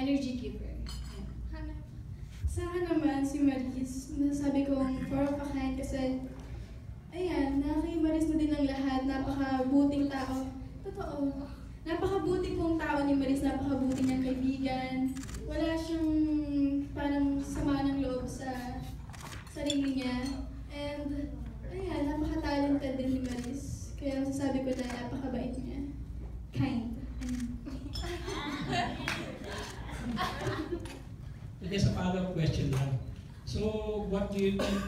energy giver. Sa akin naman, si Maris, nasabi kong for of a kind kasi, ayan, kay Maris na din ang lahat, napakabuting tao. Totoo, napakabuti pong tao ni Maris, napakabuti niyang kaibigan. Wala siyang parang sama ng loob sa sarili niya. And, ayan, napaka-talented din ni Maris. Kaya masasabi ko na napakabait niya. Kind. Just a follow-up question lang. So, what do you think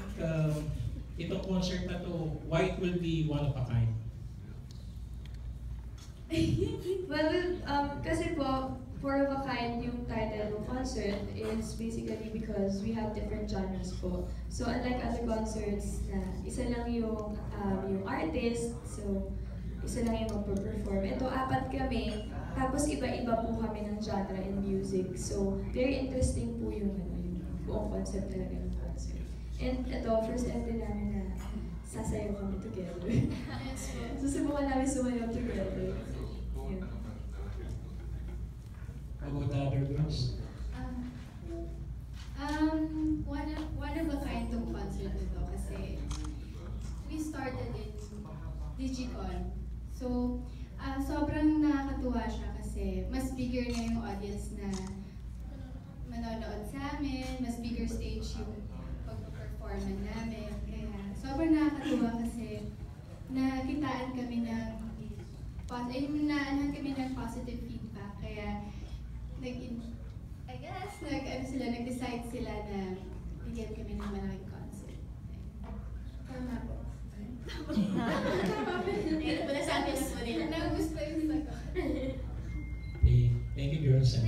itong concert na to, why it will be one of a kind? Well, kasi po, four of a kind yung title ng concert is basically because we have different genres po. So unlike other concerts na isa lang yung artist, so isa lang yung magpo-perform. Ito, apat kami, tapos iba-iba po kami ng genre in music. So very interesting po yung buong concept talaga ng concert. And ito, first entry namin na sasayaw kami together. Susubukan namin sumayaw together. Yeah. How about the other girls? One of a kind tong concert nito kasi we started in Digicon. So, sobrang nakakatuwa siya kasi mas bigger na yung audience na manonood sa amin, mas bigger stage yung pag-performan namin. Kaya sobrang nakakatuwa kasi nakitaan kami ng positive feedback. Kaya nag-decide sila na bigyan kami ng malaking concert. Tama po. Tama po. Nagustuhan mo nila. Nagustuhan ko. Okay, thank you girls.